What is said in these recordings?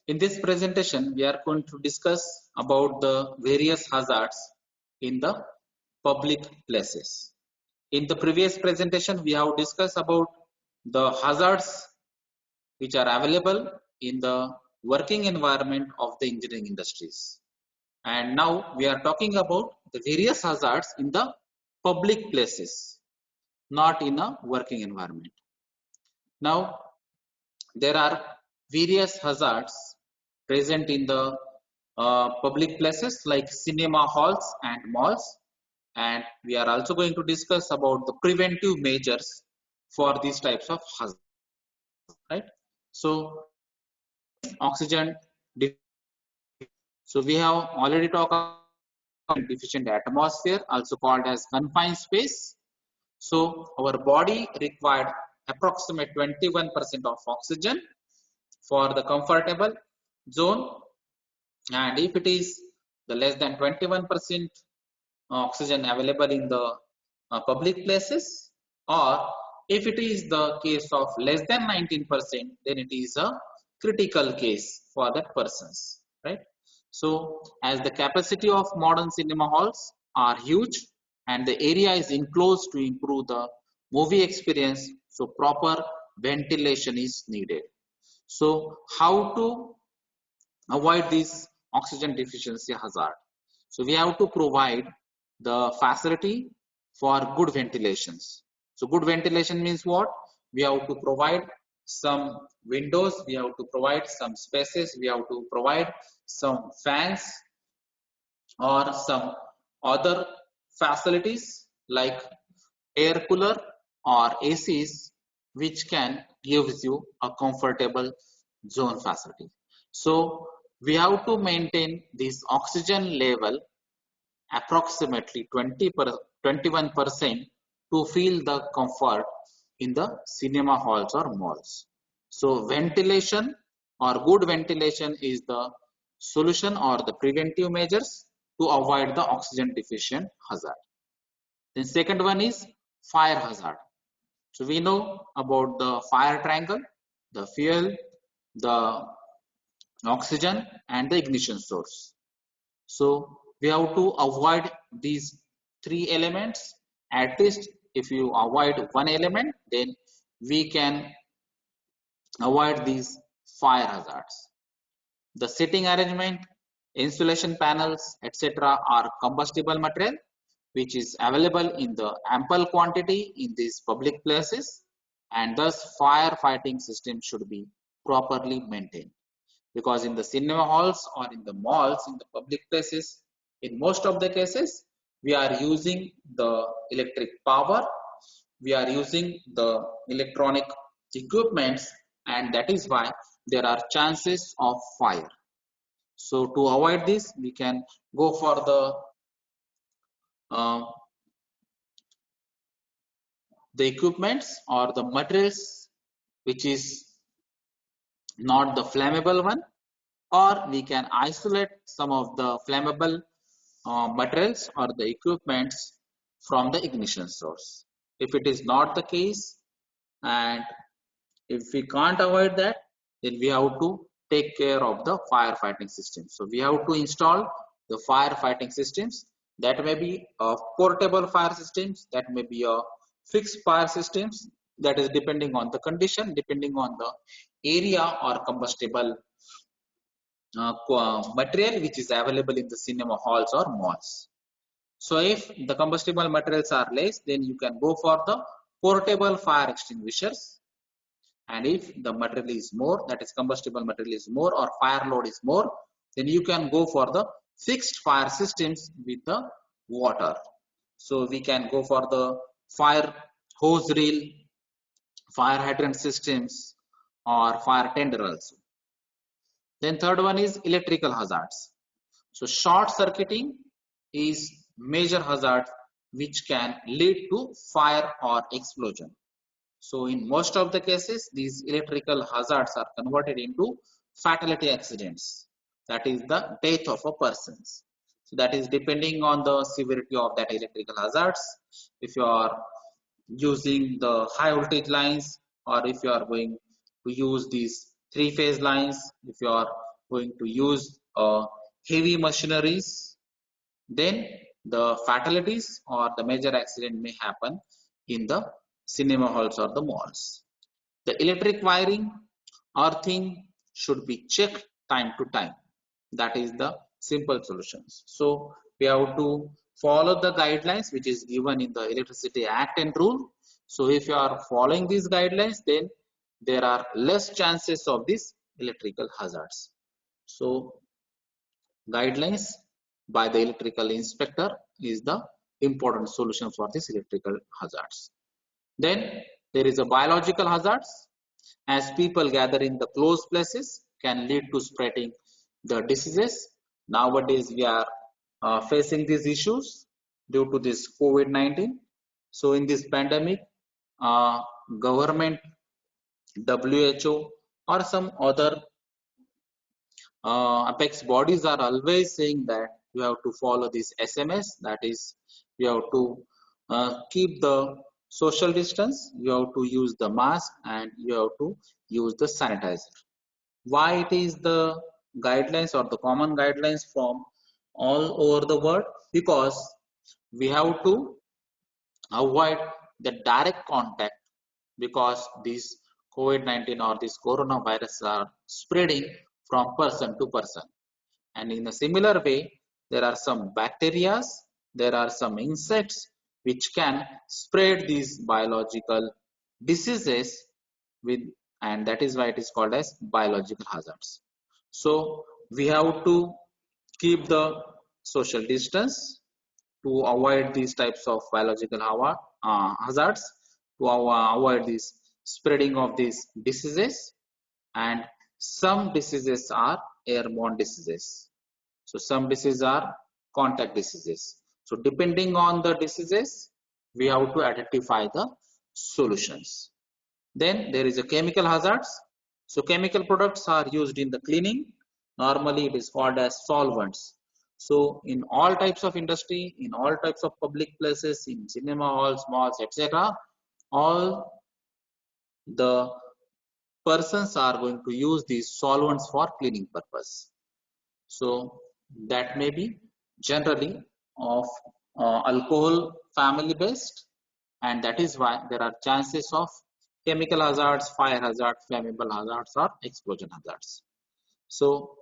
In this presentation, we are going to discuss about the various hazards in the public places. In the previous presentation, we have discussed about the hazards which are available in the working environment of the engineering industries. And now we are talking about the various hazards in the public places, not in a working environment. Now, there are various hazards present in the public places like cinema halls and malls, and we are also going to discuss about the preventive measures for these types of hazards, right? So oxygen so we have already talked about deficient atmosphere, also called as confined space. So our body required approximate 21% of oxygen for the comfortable zone, and if it is the less than 21% oxygen available in the public places, or if it is the case of less than 19%, then it is a critical case for that persons, right? So as the capacity of modern cinema halls are huge and the area is enclosed to improve the movie experience, so proper ventilation is needed. So how to avoid this oxygen deficiency hazard? So we have to provide the facility for good ventilations. So good ventilation means what? We have to provide some windows, we have to provide some spaces, we have to provide some fans or some other facilities like air cooler or ACs, which can give you a comfortable zone facility. So we have to maintain this oxygen level approximately 21% to feel the comfort in the cinema halls or malls. So ventilation or good ventilation is the solution or the preventive measures to avoid the oxygen deficient hazard. Then second one is fire hazard. So we know about the fire triangle, the fuel, the oxygen and the ignition source. So we have to avoid these three elements. At least if you avoid one element, then we can avoid these fire hazards. The seating arrangement, insulation panels, etc. are combustible material which is available in the ample quantity in these public places, and thus firefighting system should be properly maintained. Because in the cinema halls or in the malls, in the public places, in most of the cases, we are using the electric power, we are using the electronic equipments, and that is why there are chances of fire. So to avoid this, we can go for the equipments or the materials which is not the flammable one, or we can isolate some of the flammable materials or the equipments from the ignition source. If it is not the case, and if we can't avoid that, then we have to take care of the firefighting system. So we have to install the firefighting systems. That may be a portable fire systems, that may be a fixed fire systems, that is depending on the condition, depending on the area or combustible material which is available in the cinema halls or malls. So if the combustible materials are less, then you can go for the portable fire extinguishers, and if the material is more, that is combustible material is more or fire load is more, then you can go for the fixed fire systems with the water. So we can go for the fire hose reel, fire hydrant systems or fire tender also. Then third one is electrical hazards. So short circuiting is major hazard which can lead to fire or explosion. So in most of the cases, these electrical hazards are converted into fatality accidents. That is the death of a person. So that is depending on the severity of that electrical hazards. If you are using the high voltage lines, or if you are going to use these three-phase lines, if you are going to use heavy machineries, then the fatalities or the major accident may happen in the cinema halls or the malls. The electric wiring, earthing should be checked time to time. That is the simple solutions. So we have to follow the guidelines which is given in the Electricity Act and rule. So if you are following these guidelines, then there are less chances of these electrical hazards. So guidelines by the electrical inspector is the important solution for these electrical hazards. Then there is a biological hazards. As people gather in the closed places can lead to spreading the diseases. Nowadays we are facing these issues due to this COVID-19. So in this pandemic, government, WHO or some other apex bodies are always saying that you have to follow this SMS, that is you have to keep the social distance, you have to use the mask and you have to use the sanitizer. Why it is the guidelines or the common guidelines from all over the world? Because we have to avoid the direct contact, because these COVID-19 or this coronavirus are spreading from person to person. And in a similar way, there are some bacteria, there are some insects which can spread these biological diseases with, and that is why it is called as biological hazards. So we have to keep the social distance to avoid these types of biological hazards, to avoid this spreading of these diseases. And some diseases are airborne diseases. So some diseases are contact diseases. So depending on the diseases, we have to identify the solutions. Then there is a chemical hazards. So chemical products are used in the cleaning. Normally it is called as solvents. So in all types of industry, in all types of public places, in cinema halls, malls, etc., all the persons are going to use these solvents for cleaning purpose. So that may be generally of alcohol family based, and that is why there are chances of chemical hazards, fire hazard, flammable hazards or explosion hazards. So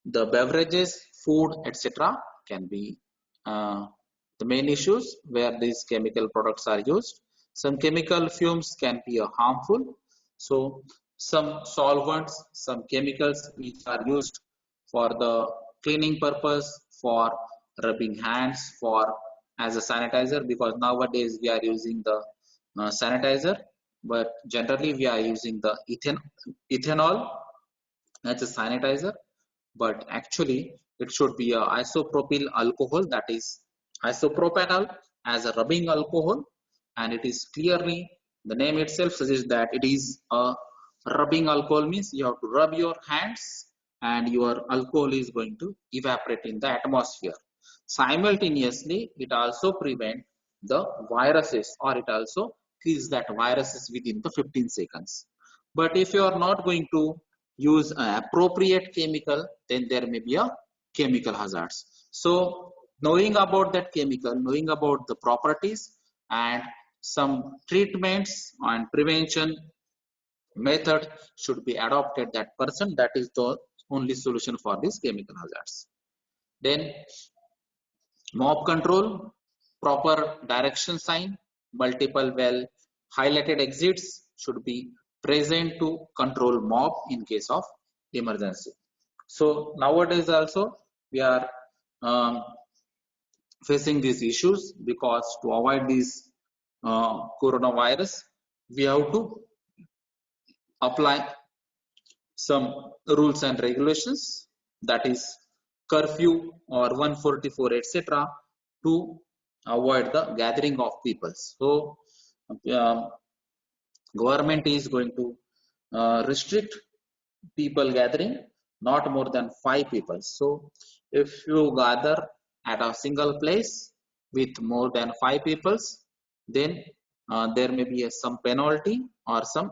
the beverages, food, etc. can be the main issues where these chemical products are used. Some chemical fumes can be harmful. So some solvents, some chemicals which are used for the cleaning purpose, for rubbing hands, for as a sanitizer, because nowadays we are using the sanitizer, but generally we are using the ethanol as a sanitizer, but actually it should be a isopropyl alcohol, that is isopropanol as a rubbing alcohol, and it is clearly, the name itself suggests that it is a rubbing alcohol, means you have to rub your hands and your alcohol is going to evaporate in the atmosphere. Simultaneously it also prevent the viruses, or it also kills that viruses within the 15 seconds. But if you are not going to use an appropriate chemical, then there may be a chemical hazards. So knowing about that chemical, knowing about the properties and some treatments and prevention method should be adopted that person, that is the only solution for these chemical hazards. Then mob control, proper direction sign, multiple well highlighted exits should be present to control mob in case of emergency. So nowadays also we are facing these issues, because to avoid this coronavirus, we have to apply some rules and regulations, that is curfew or 144 etc., to avoid the gathering of people. So government is going to restrict people gathering not more than 5 people. So if you gather at a single place with more than 5 people, then there may be some penalty or some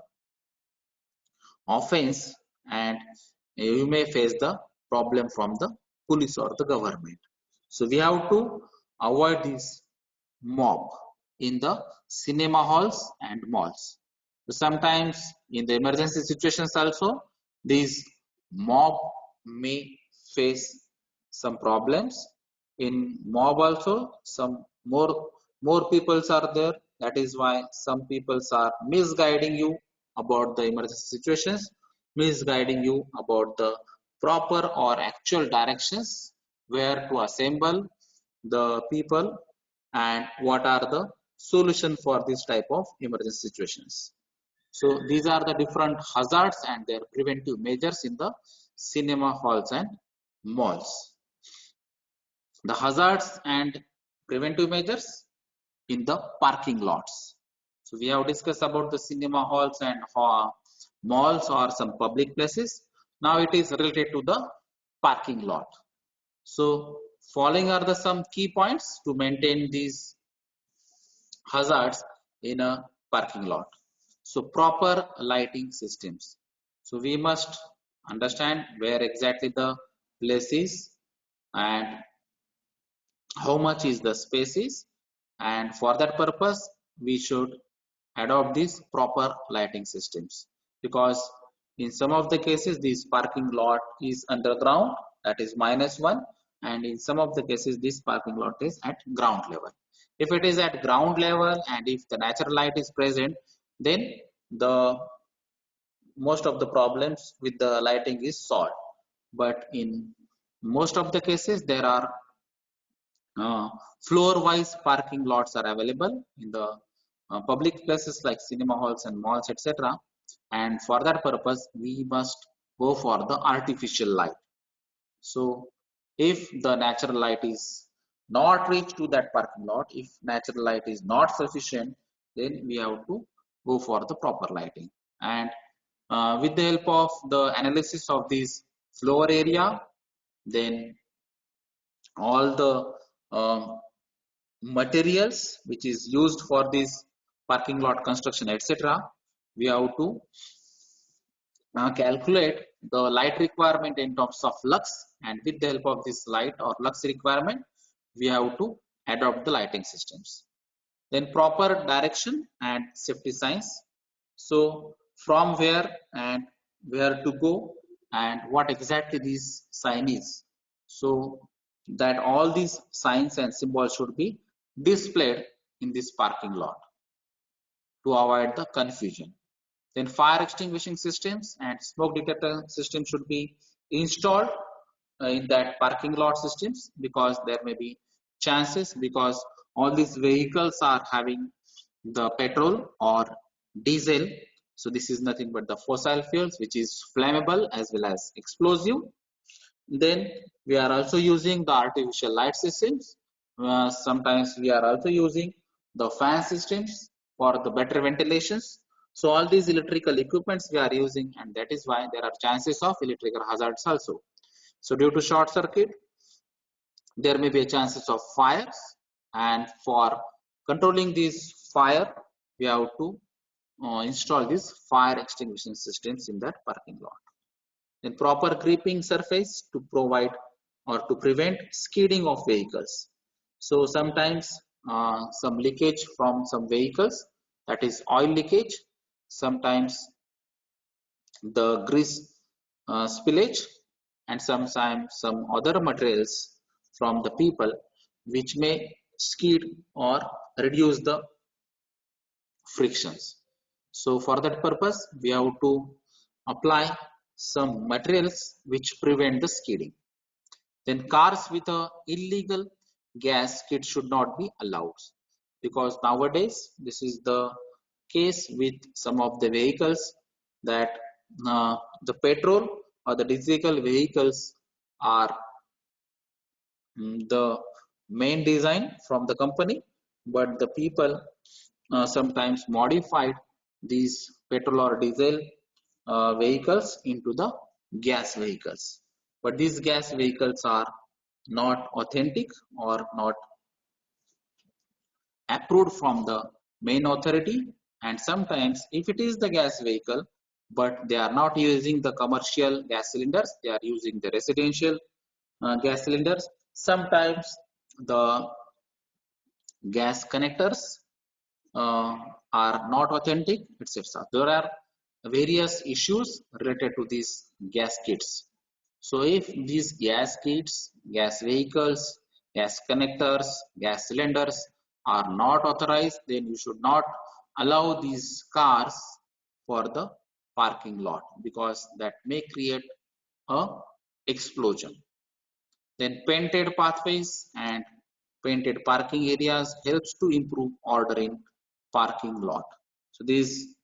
offense, and you may face the problem from the police or the government. So we have to avoid this mob in the cinema halls and malls. So sometimes in the emergency situations also, these mob may face some problems. In mob also, some more peoples are there. That is why some peoples are misguiding you about the emergency situations, misguiding you about the proper or actual directions where to assemble the people and what are the solution for this type of emergency situations. So these are the different hazards and their preventive measures in the cinema halls and malls. The hazards and preventive measures in the parking lots. So we have discussed about the cinema halls and malls or some public places. Now it is related to the parking lot. So following are the some key points to maintain these hazards in a parking lot. So proper lighting systems. So we must understand where exactly the place is and how much is the space is, and for that purpose we should adopt these proper lighting systems, because in some of the cases this parking lot is underground, that is -1, and in some of the cases this parking lot is at ground level. If it is at ground level and if the natural light is present, then the most of the problems with the lighting is solved. But in most of the cases there are floor wise parking lots are available in the public places like cinema halls and malls, etc. And for that purpose we must go for the artificial light. So if the natural light is not reached to that parking lot, if natural light is not sufficient, then we have to go for the proper lighting. And with the help of the analysis of this floor area, then all the materials which is used for this parking lot construction, etc., we have to calculate the light requirement in terms of lux, and with the help of this light or lux requirement we have to adopt the lighting systems. Then proper direction and safety signs. So from where and where to go and what exactly this sign is, so that all these signs and symbols should be displayed in this parking lot to avoid the confusion. Then fire extinguishing systems and smoke detector systems should be installed in that parking lot systems, because there may be chances, because all these vehicles are having the petrol or diesel. So this is nothing but the fossil fuels which is flammable as well as explosive. Then we are also using the artificial light systems. Sometimes we are also using the fan systems for the better ventilations. So all these electrical equipments we are using, and that is why there are chances of electrical hazards also. So due to short circuit, there may be chances of fires, and for controlling this fire, we have to install these fire extinguishing systems in that parking lot. Then proper gripping surface to provide or to prevent skidding of vehicles. So sometimes some leakage from some vehicles, that is oil leakage, sometimes the grease spillage, and sometimes some other materials from the people which may skid or reduce the frictions. So for that purpose we have to apply some materials which prevent the skidding. Then cars with a illegal gas kit should not be allowed, because nowadays this is the case with some of the vehicles that the petrol or the diesel vehicles are the main design from the company, but the people sometimes modified these petrol or diesel vehicles into the gas vehicles, but these gas vehicles are not authentic or not approved from the main authority. And sometimes if it is the gas vehicle, but they are not using the commercial gas cylinders, they are using the residential gas cylinders. Sometimes the gas connectors are not authentic, etc. There are various issues related to these gas kits. So if these gas kits, gas vehicles, gas connectors, gas cylinders are not authorized, then you should not allow these cars for the parking lot, because that may create a explosion. Then painted pathways and painted parking areas helps to improve order in parking lot. So these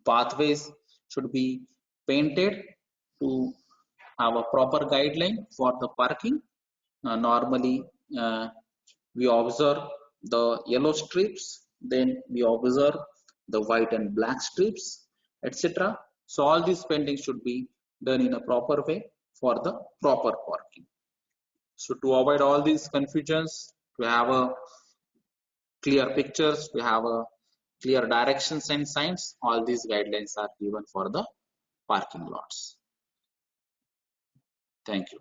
pathways should be painted to have a proper guideline for the parking. Normally, we observe the yellow strips, then we observe the white and black strips, etc. So all these painting should be done in a proper way for the proper parking. So to avoid all these confusions, to have a clear pictures, to have a clear directions and signs, all these guidelines are given for the parking lots. Thank you.